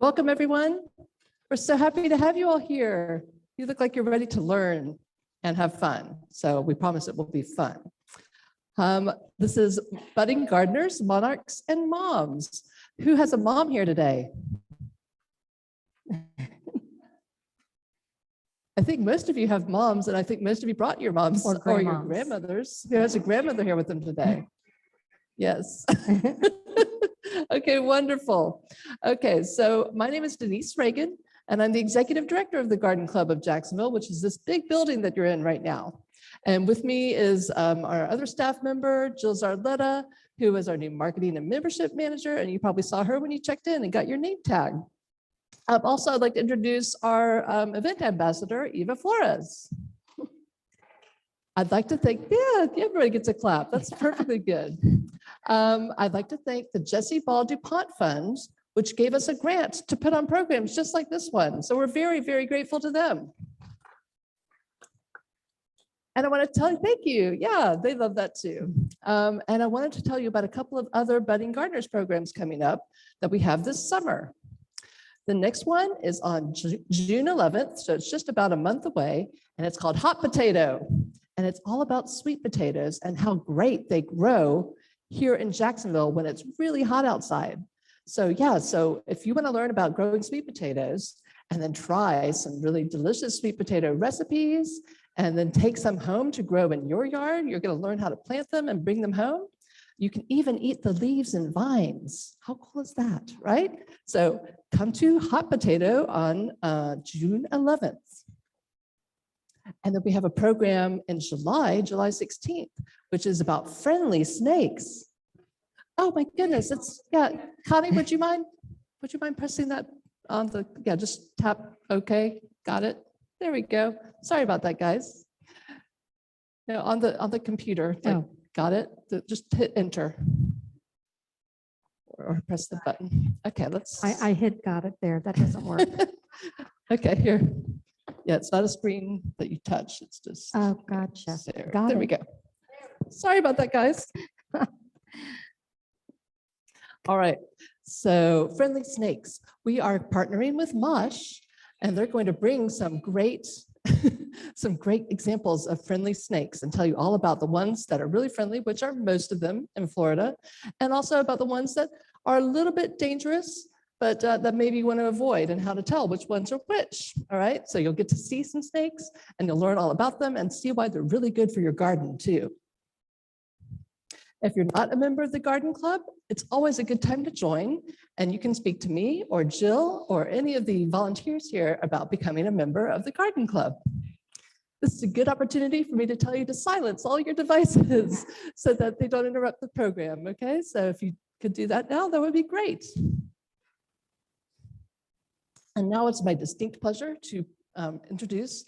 Welcome, everyone. We're so happy to have you all here. You look like you're ready to learn and have fun. So we promise it will be fun. This is budding gardeners, monarchs, and moms. Who has a mom here today? I think most of you have moms, and I think most of you brought your moms Or or your grandmoms. grandmothers. Who has a grandmother here with them today? Yes. Okay, wonderful. Okay, so my name is Denise Reagan, and I'm the executive director of the Garden Club of Jacksonville, which is this big building that you're in right now. And with me is our other staff member, Jill Zarletta, who is our new marketing and membership manager, and you probably saw her when you checked in and got your name tag. Also, I'd like to introduce our event ambassador, Eva Flores. I'd like to thank, yeah, everybody gets a clap. That's perfectly good. I'd like to thank the Jesse Ball DuPont Fund, which gave us a grant to put on programs just like this one. So we're very, very grateful to them. And I want to tell you, thank you. Yeah, they love that too. And I wanted to tell you about a couple of other Budding Gardeners programs coming up that we have this summer. The next one is on June 11th, so it's just about a month away, and it's called Hot Potato. And it's all about sweet potatoes and how great they grow here in Jacksonville when it's really hot outside. So yeah, so if you want to learn about growing sweet potatoes and then try some really delicious sweet potato recipes and then take some home to grow in your yard, you're going to learn how to plant them and bring them home. You can even eat the leaves and vines. How cool is that, right? So come to Hot Potato on June 11th. And then we have a program in July 16th, which is about friendly snakes. Oh my goodness, it's, yeah, Connie, would you mind pressing that on the, yeah, just tap, okay, got it. There we go. Sorry about that, guys. No, on the computer, like, Oh. got it. Just hit enter. Or press the button. Okay, let's. I hit got it there. That doesn't work. Okay, here. Yeah, it's not a screen that you touch. It's just. Oh, gotcha. There, Got there we go. Sorry about that, guys. All right. So friendly snakes. We are partnering with Mosh, and they're going to bring some great examples of friendly snakes and tell you all about the ones that are really friendly, which are most of them in Florida, and also about the ones that are a little bit dangerous, but that maybe you want to avoid and how to tell which ones are which. All right, so you'll get to see some snakes and you'll learn all about them and see why they're really good for your garden too. If you're not a member of the Garden Club, it's always a good time to join, and you can speak to me or Jill or any of the volunteers here about becoming a member of the Garden Club. This is a good opportunity for me to tell you to silence all your devices so that they don't interrupt the program, okay? So if you could do that now, that would be great. And now it's my distinct pleasure to introduce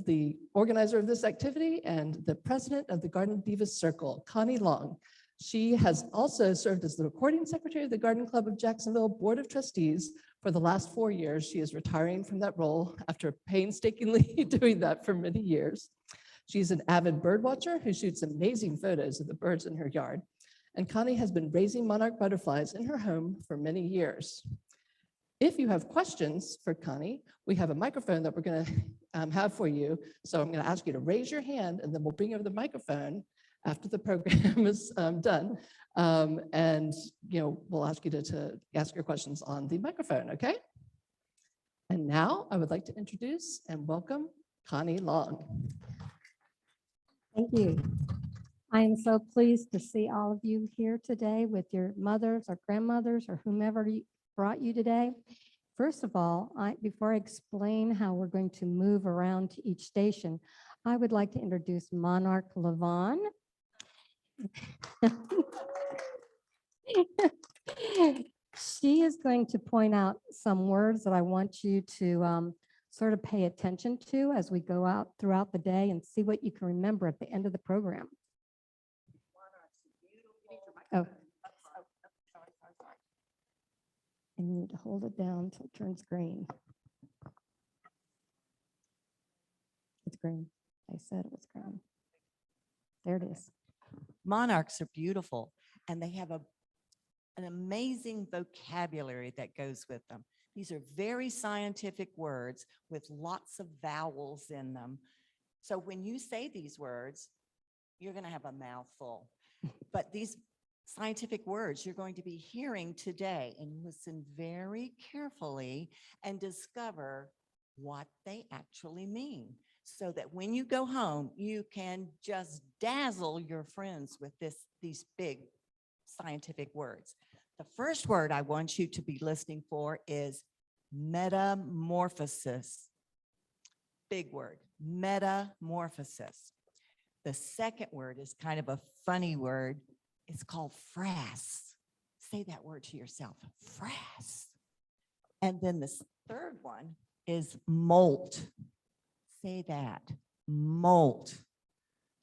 the organizer of this activity and the president of the Garden Divas Circle, Connie Long. She has also served as the recording secretary of the Garden Club of Jacksonville Board of Trustees for the last 4 years. She is retiring from that role after painstakingly doing that for many years. She's an avid bird watcher who shoots amazing photos of the birds in her yard. And Connie has been raising monarch butterflies in her home for many years. If you have questions for Connie, we have a microphone that we're going to have for you. So I'm going to ask you to raise your hand, and then we'll bring over the microphone after the program is done. And we'll ask you to ask your questions on the microphone, okay? And now I would like to introduce and welcome Connie Long. Thank you. I am so pleased to see all of you here today with your mothers or grandmothers or whomever brought you today. First of all, before I explain how we're going to move around to each station, I would like to introduce Monarch Levon. She is going to point out some words that I want you to sort of pay attention to as we go out throughout the day and see what you can remember at the end of the program. Oh. And you need to hold it down until it turns green. It's green. I said it was green. There it is. Monarchs are beautiful, and they have a an amazing vocabulary that goes with them. These are very scientific words with lots of vowels in them. So when you say these words, you're going to have a mouthful. But these scientific words you're going to be hearing today, and listen very carefully and discover what they actually mean, so that when you go home, you can just dazzle your friends with these big scientific words. The first word I want you to be listening for is metamorphosis. Big word, metamorphosis. The second word is kind of a funny word. It's called frass. Say that word to yourself, frass. And then the third one is molt. Say that, molt.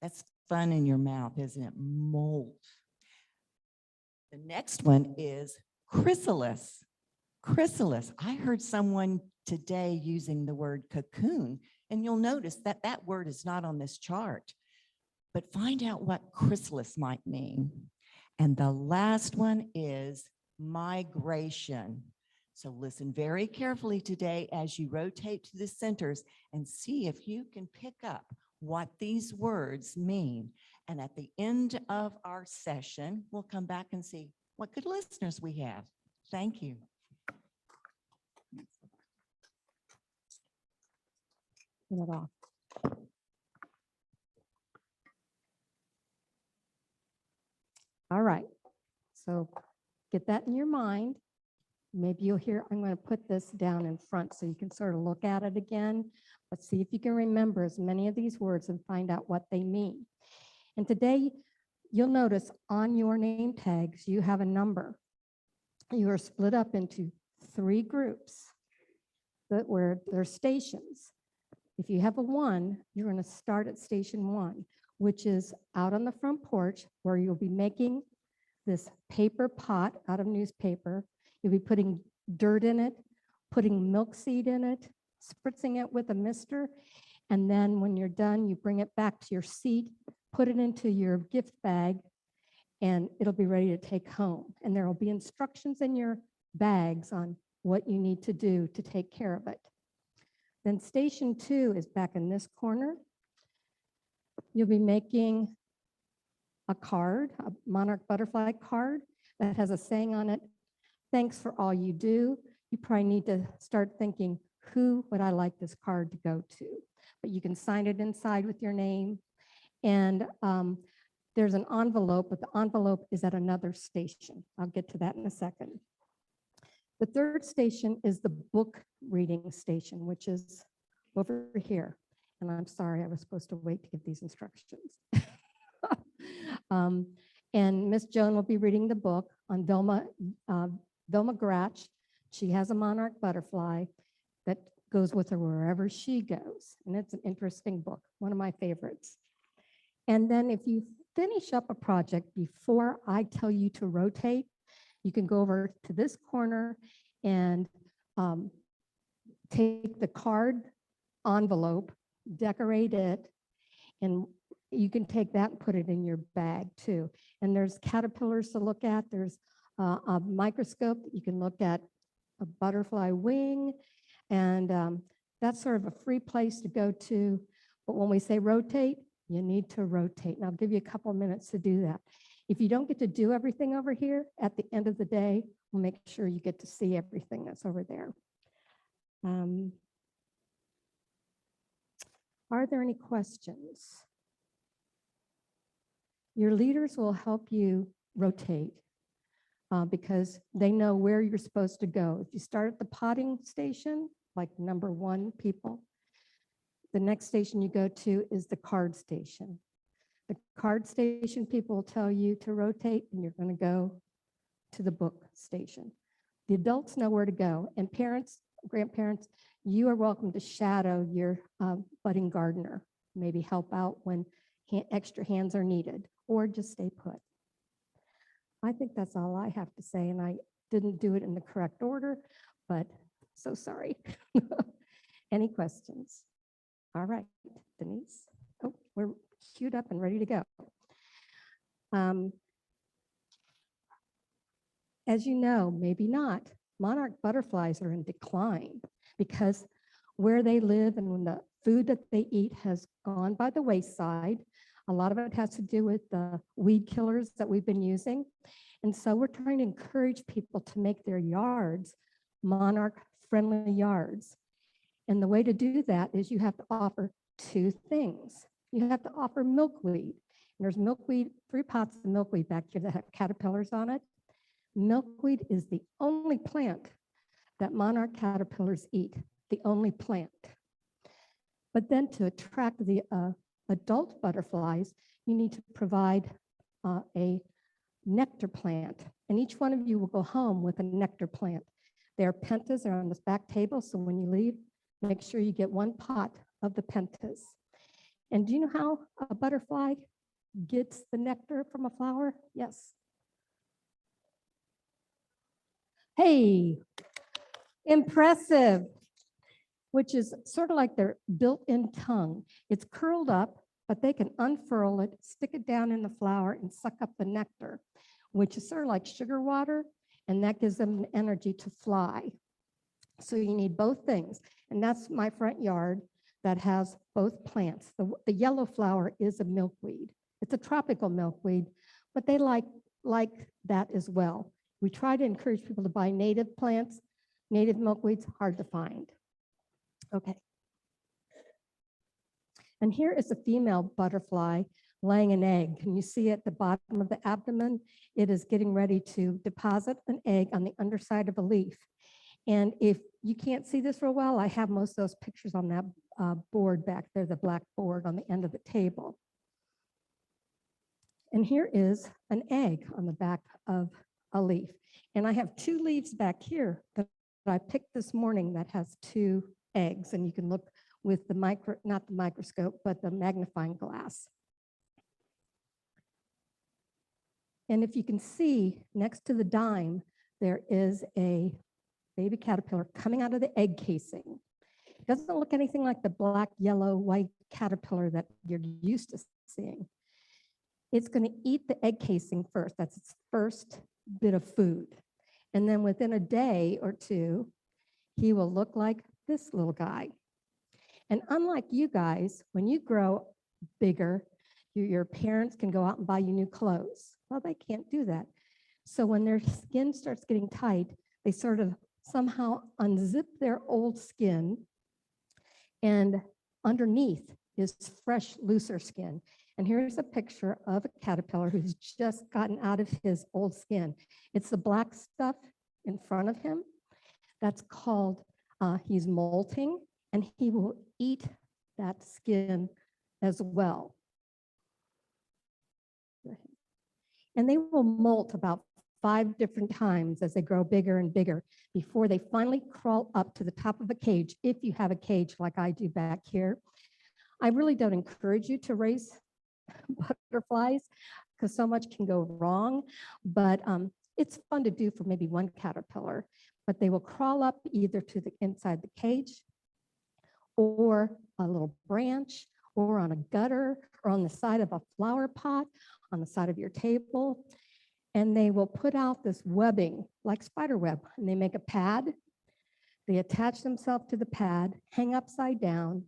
That's fun in your mouth, isn't it? Molt. The next one is chrysalis. Chrysalis. I heard someone today using the word cocoon, and you'll notice that that word is not on this chart. But find out what chrysalis might mean. And the last one is migration. So listen very carefully today as you rotate to the centers and see if you can pick up what these words mean. And at the end of our session, we'll come back and see what good listeners we have. Thank you. Turn it off. All right, so get that in your mind. Maybe you'll hear, I'm going to put this down in front so you can sort of look at it again. Let's see if you can remember as many of these words and find out what they mean. And today, you'll notice on your name tags, you have a number. You are split up into 3 groups where there are stations. If you have a 1, you're going to start at station 1, which is out on the front porch where you'll be making this paper pot out of newspaper. You'll be putting dirt in it, putting milk seed in it, spritzing it with a mister. And then when you're done, you bring it back to your seat, put it into your gift bag, and it'll be ready to take home. And there will be instructions in your bags on what you need to do to take care of it. Then station 2 is back in this corner. You'll be making a card, a monarch butterfly card that has a saying on it, "Thanks for all you do." You probably need to start thinking, who would I like this card to go to? But you can sign it inside with your name. And there's an envelope, but the envelope is at another station. I'll get to that in a second. The third station is the book reading station, which is over here. And I'm sorry, I was supposed to wait to give these instructions. And Miss Joan will be reading the book on Vilma Gratch. She has a monarch butterfly that goes with her wherever she goes. And it's an interesting book, one of my favorites. And then if you finish up a project before I tell you to rotate, you can go over to this corner and take the card envelope, decorate it, and you can take that and put it in your bag too. And there's caterpillars to look at. There's a microscope that you can look at a butterfly wing. And that's sort of a free place to go to. But when we say rotate, you need to rotate. And I'll give you a couple of minutes to do that. If you don't get to do everything over here, at the end of the day, we'll make sure you get to see everything that's over there. Are there any questions? Your leaders will help you rotate because they know where you're supposed to go. If you start at the potting station, like number 1 people, the next station you go to is the card station. The card station people will tell you to rotate, and you're going to go to the book station. The adults know where to go, and parents, grandparents, you are welcome to shadow your budding gardener, maybe help out when extra hands are needed, or just stay put. I think that's all I have to say, and I didn't do it in the correct order, but so sorry. Any questions? All right, Denise. Oh, we're queued up and ready to go. as you know, maybe not, monarch butterflies are in decline because where they live and when the food that they eat has gone by the wayside. A lot of it has to do with the weed killers that we've been using. And so we're trying to encourage people to make their yards monarch-friendly yards. And the way to do that is you have to offer two things. You have to offer milkweed. And there's milkweed, 3 pots of milkweed back here that have caterpillars on it. Milkweed is the only plant that monarch caterpillars eat, the only plant. But then to attract the adult butterflies, you need to provide a nectar plant. And each one of you will go home with a nectar plant. Their pentas are on this back table, so when you leave, make sure you get 1 pot of the pentas. And do you know how a butterfly gets the nectar from a flower? Yes. Hey, impressive, which is sort of like their built-in tongue. It's curled up, but they can unfurl it, stick it down in the flower and suck up the nectar, which is sort of like sugar water, and that gives them energy to fly. So you need both things. And that's my front yard that has both plants. The yellow flower is a milkweed. It's a tropical milkweed, but they like that as well. We try to encourage people to buy native plants. Native milkweeds, hard to find. Okay. And here is a female butterfly laying an egg. Can you see at the bottom of the abdomen? It is getting ready to deposit an egg on the underside of a leaf. And if you can't see this real well, I have most of those pictures on that board back there, the black board on the end of the table. And here is an egg on the back of a leaf. And I have 2 leaves back here that I picked this morning that has 2 eggs. And you can look with the not the microscope, but the magnifying glass. And if you can see next to the dime, there is a baby caterpillar coming out of the egg casing. It doesn't look anything like the black, yellow, white caterpillar that you're used to seeing. It's going to eat the egg casing first. That's its first bit of food. And then within a day or 2, he will look like this little guy. And unlike you guys, when you grow bigger, your parents can go out and buy you new clothes. Well, they can't do that. So when their skin starts getting tight, they sort of somehow unzip their old skin, and underneath is fresh, looser skin. And here's a picture of a caterpillar who's just gotten out of his old skin. It's the black stuff in front of him. That's called, he's molting, and he will eat that skin as well. And they will molt about 5 different times as they grow bigger and bigger before they finally crawl up to the top of a cage, if you have a cage like I do back here. I really don't encourage you to raise butterflies because so much can go wrong, but it's fun to do for maybe 1 caterpillar. But they will crawl up either to the inside the cage or a little branch or on a gutter or on the side of a flower pot, on the side of your table. And they will put out this webbing like spider web, and they make a pad. They attach themselves to the pad, hang upside down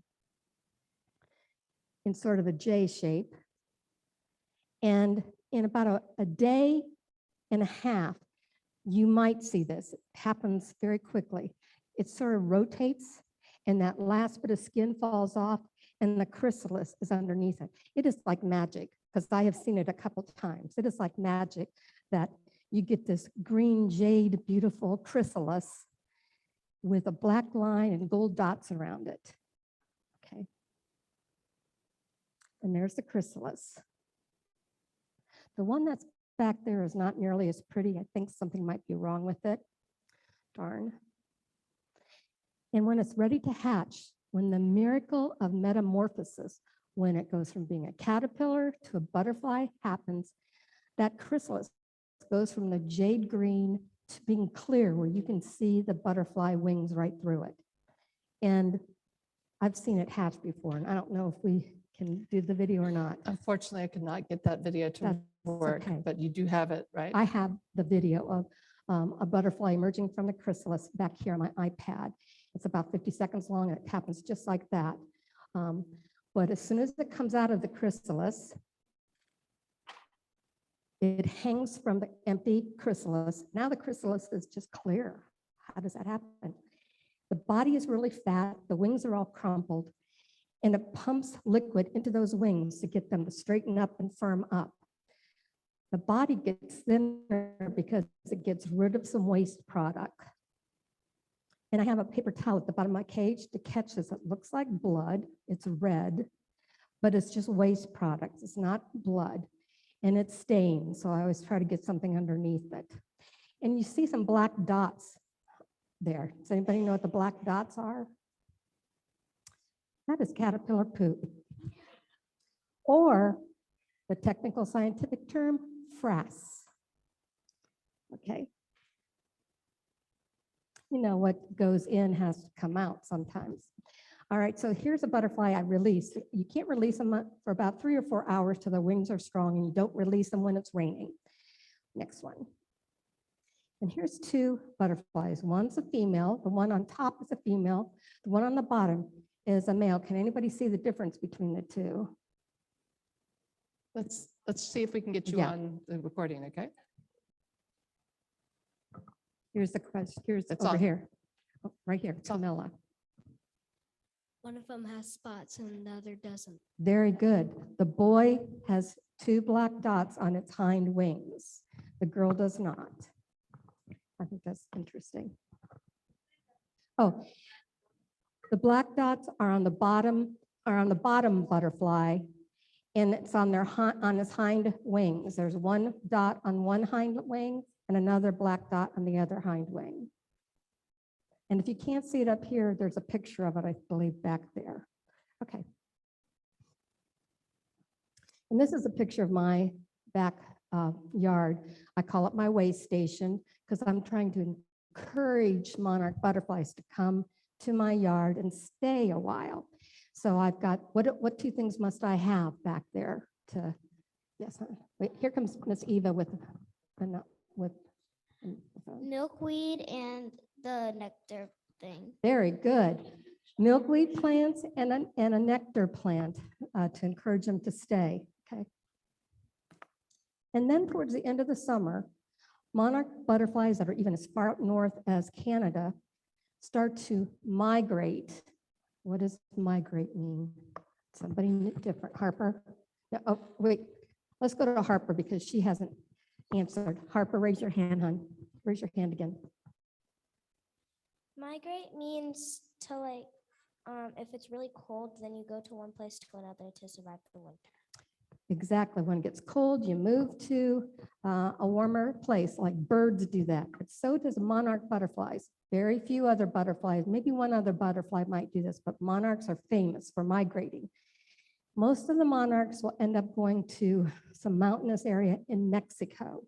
in sort of a J shape. And in about a day and a half, you might see this. It happens very quickly. It sort of rotates, and that last bit of skin falls off, and the chrysalis is underneath it. It is like magic, because I have seen it a couple times. It is like magic that you get this green jade, beautiful chrysalis with a black line and gold dots around it. Okay. And there's the chrysalis. The one that's back there is not nearly as pretty. I think something might be wrong with it. Darn. And when it's ready to hatch, when the miracle of metamorphosis, when it goes from being a caterpillar to a butterfly happens, that chrysalis goes from the jade green to being clear where you can see the butterfly wings right through it. And I've seen it hatch before, and I don't know if we can do the video or not. Unfortunately, I could not get that video to That's work, okay. but you do have it, right? I have the video a butterfly emerging from the chrysalis back here on my iPad. It's about 50 seconds long, and it happens just like that. But as soon as it comes out of the chrysalis, it hangs from the empty chrysalis. Now the chrysalis is just clear. How does that happen? The body is really fat, the wings are all crumpled, and it pumps liquid into those wings to get them to straighten up and firm up. The body gets thinner because it gets rid of some waste product. And I have a paper towel at the bottom of my cage to catch this. It looks like blood, it's red, but it's just waste products. It's not blood, and it's stained. So I always try to get something underneath it. And you see some black dots there. Does anybody know what the black dots are? That is caterpillar poop. Or the technical scientific term, frass. Okay. You know, what goes in has to come out sometimes. All right, so here's a butterfly I released. You can't release them for about 3 or 4 hours till the wings are strong, and you don't release them when it's raining. Next one. And here's 2 butterflies. One's a female, the one on top is a female, the one on the bottom is a male. Can anybody see the difference between the 2? Let's see if we can get you Yeah. on the recording, okay? Here's the question, here's It's over on. here. Oh, right here, Camilla. One of them has spots and the other doesn't. Very good. The boy has 2 black dots on its hind wings. The girl does not. I think that's interesting. Oh, the black dots are on the bottom butterfly, and it's on on his hind wings. There's 1 dot on one hind wing and another black dot on the other hind wing. And if you can't see it up here, there's a picture of it, I believe, back there. Okay. And this is a picture of my back yard. I call it my way station because I'm trying to encourage monarch butterflies to come to my yard and stay a while. So I've got, what 2 things must I have back there to, yes, wait, here comes Miss Eva with. Milkweed and the nectar thing. Very good. Milkweed plants and a nectar plant to encourage them to stay, okay? And then towards the end of the summer, monarch butterflies that are even as far up north as Canada start to migrate. What does migrate mean? Somebody different, Harper? No, oh, wait, let's go to Harper because she hasn't answered. Harper, raise your hand, hon. Raise your hand again. Migrate means to like, if it's really cold, then you go to one place to another to survive the winter. Exactly. When it gets cold, you move to a warmer place, like birds do that. But so does monarch butterflies. Very few other butterflies, maybe one other butterfly might do this, but monarchs are famous for migrating. Most of the monarchs will end up going to some mountainous area in Mexico.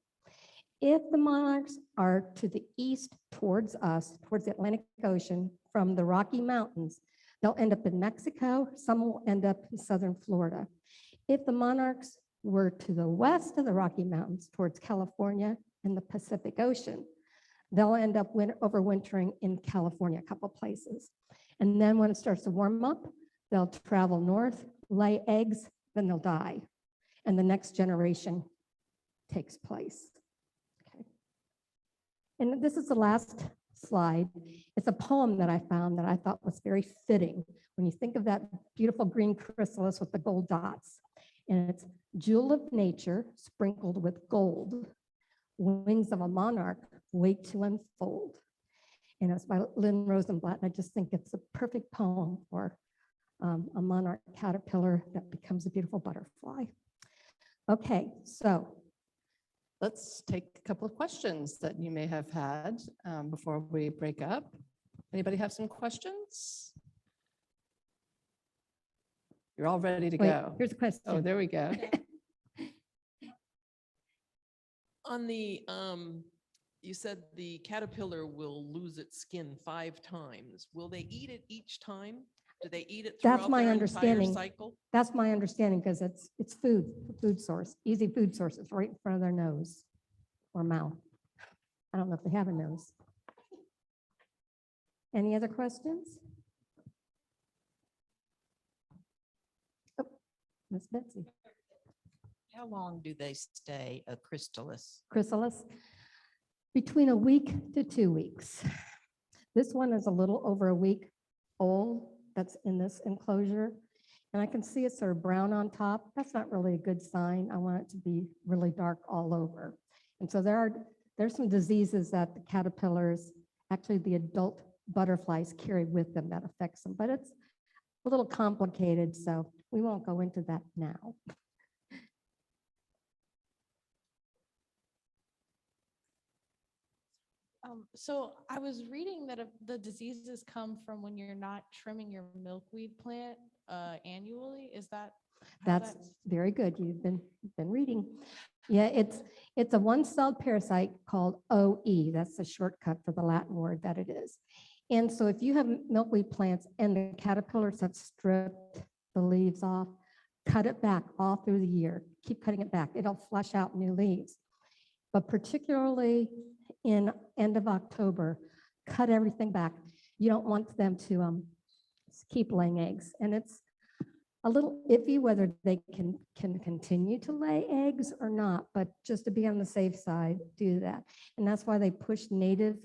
If the monarchs are to the east towards us, towards the Atlantic Ocean from the Rocky Mountains, they'll end up in Mexico. Some will end up in southern Florida. If the monarchs were to the west of the Rocky Mountains towards California and the Pacific Ocean, they'll end up overwintering in California, a couple places. And then when it starts to warm up, they'll travel north, lay eggs, then they'll die. And the next generation takes place. Okay. And this is the last slide. It's a poem that I found that I thought was very fitting when you think of that beautiful green chrysalis with the gold dots. And it's jewel of nature sprinkled with gold, wings of a monarch wait to unfold. And it's by Lynn Rosenblatt, and I just think it's a perfect poem for a monarch caterpillar that becomes a beautiful butterfly. Okay, so Let's take a couple of questions that you may have had before we break up. Anybody have some questions? You're all ready to wait, go. here's a question. Oh, there we go. On the, you said the caterpillar will lose its skin 5 times. Will they eat it each time? Do they eat it That's throughout my their entire understanding. cycle? That's my understanding because it's food source, easy food sources right in front of their nose or mouth. I don't know if they have a nose. Any other questions? Oh, Miss Betsy. How long do they stay a chrysalis? Chrysalis, between a week to 2 weeks. This one is a little over a week old that's in this enclosure. And I can see it's sort of brown on top. That's not really a good sign. I want it to be really dark all over. And so there's some diseases that the caterpillars, actually the adult butterflies carry with them that affects them, but it's a little complicated, so we won't go into that now. So I was reading that the diseases come from when you're not trimming your milkweed plant annually. Is that? how That's very good. You've been reading. Yeah, it's a one-celled parasite called OE. That's the shortcut for the Latin word that it is. And so if you have milkweed plants and the caterpillars have stripped the leaves off, cut it back all through the year. Keep cutting it back. It'll flush out new leaves. But particularly in end of October, cut everything back. You don't want them to keep laying eggs. And it's a little iffy whether they can continue to lay eggs or not, but just to be on the safe side, do that. And that's why they push native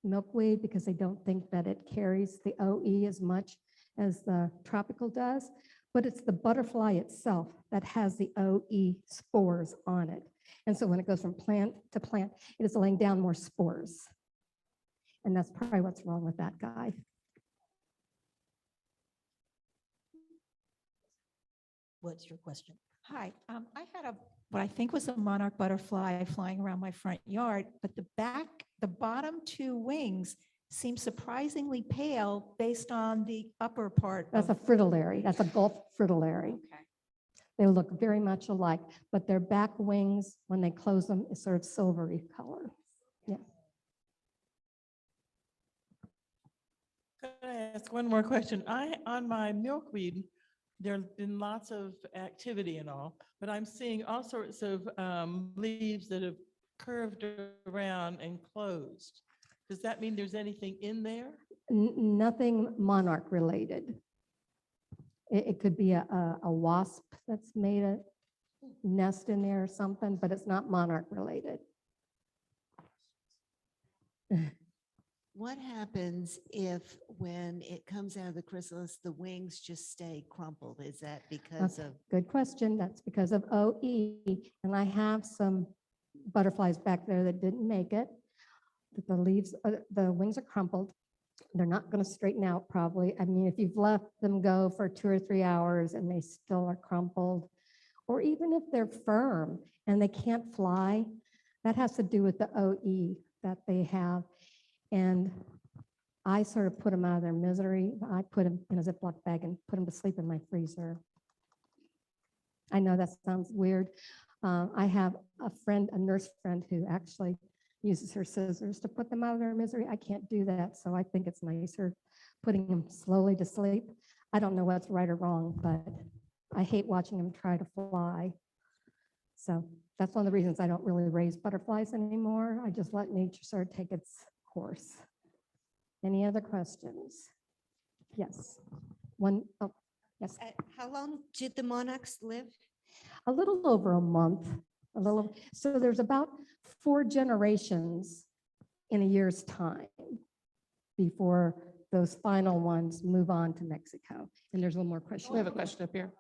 milkweed, because they don't think that it carries the OE as much as the tropical does. But it's the butterfly itself that has the OE spores on it. And so when it goes from plant to plant, it is laying down more spores. And that's probably what's wrong with that guy. What's your question? Hi, I had what I think was a monarch butterfly flying around my front yard, but the bottom two wings seem surprisingly pale based on the upper part. That's a fritillary. That's a Gulf fritillary. Okay. They look very much alike, but their back wings, when they close them, is sort of silvery color. Yeah. Could I ask one more question? On my milkweed, there have been lots of activity and all, but I'm seeing all sorts of leaves that have curved around and closed. Does that mean there's anything in there? Nothing monarch related. It could be a wasp that's made a nest in there or something, but it's not monarch related. What happens if when it comes out of the chrysalis, the wings just stay crumpled? Is that because of? Good question. That's because of OE. And I have some butterflies back there that didn't make it. The leaves, the wings are crumpled. They're not going to straighten out probably. I mean, if you've let them go for 2 or 3 hours and they still are crumpled, or even if they're firm and they can't fly, that has to do with the OE that they have. And I sort of put them out of their misery. I put them in a Ziploc bag and put them to sleep in my freezer. I know that sounds weird. I have a friend, a nurse friend, who actually uses her scissors to put them out of their misery. I can't do that, so I think it's nicer putting them slowly to sleep. I don't know what's right or wrong, but I hate watching them try to fly. So that's one of the reasons I don't really raise butterflies anymore. I just let nature sort of take its course. Any other questions? Yes. Oh, yes. How long did the monarchs live? A little over a month. So there's about 4 generations in a year's time before those final ones move on to Mexico. And there's one more question. We have a question up here.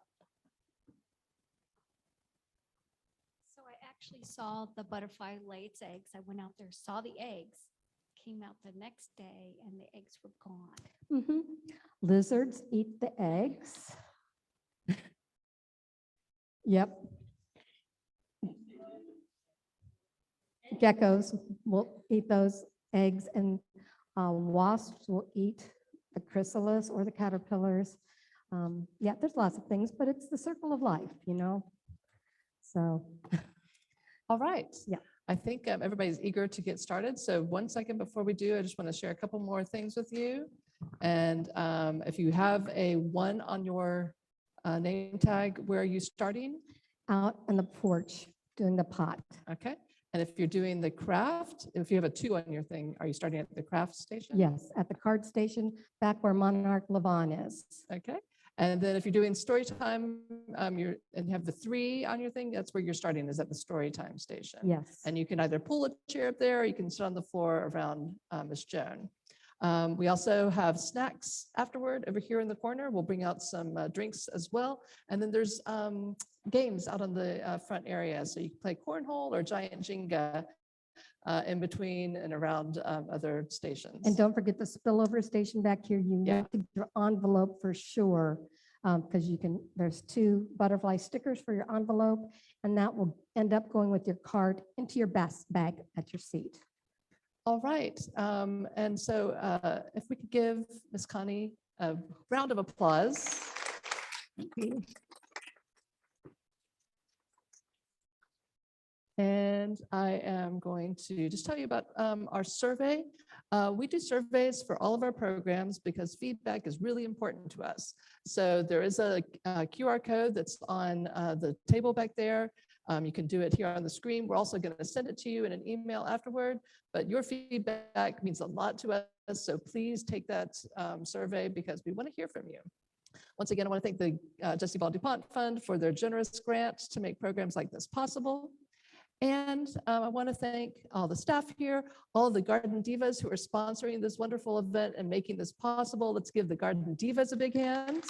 So I actually saw the butterfly lay its eggs. I went out there, saw the eggs, came out the next day, and the eggs were gone. Mhm. Lizards eat the eggs. Yep. Geckos will eat those eggs, and wasps will eat the chrysalis or the caterpillars. Yeah, there's lots of things, but it's the circle of life, you know? So, All right. Yeah. I think everybody's eager to get started. So 1 second before we do, I just want to share a couple more things with you. And if you have a 1 on your name tag, where are you starting? out on the porch doing the pot. Okay. And if you're doing the craft, if you have a 2 on your thing, are you starting at the craft station? Yes, at the card station, back where Monarch Levon is. Okay. And then if you're doing story time, and you have the 3 on your thing, that's where you're starting, is at the story time station. Yes. And you can either pull a chair up there, or you can sit on the floor around Miss Joan. We also have snacks afterward over here in the corner. We'll bring out some drinks as well. And then there's games out on the front area. So you can play cornhole or giant Jenga in between and around other stations. And don't forget the spillover station back here. You Yeah. need to get your envelope for sure. Because there's 2 butterfly stickers for your envelope, and that will end up going with your card into your bag at your seat. All right. And so if we could give Miss Connie a round of applause. And I am going to just tell you about our survey. We do surveys for all of our programs because feedback is really important to us. So there is a QR code that's on the table back there. You can do it here on the screen. We're also going to send it to you in an email afterward, but your feedback means a lot to us. So please take that survey because we want to hear from you. Once again, I want to thank the Jessie Ball DuPont Fund for their generous grant to make programs like this possible. And I want to thank all the staff here, all the Garden Divas who are sponsoring this wonderful event and making this possible. Let's give the Garden Divas a big hand.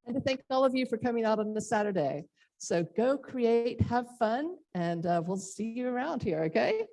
And to thank all of you for coming out on this Saturday. So go create, have fun, and we'll see you around here, okay?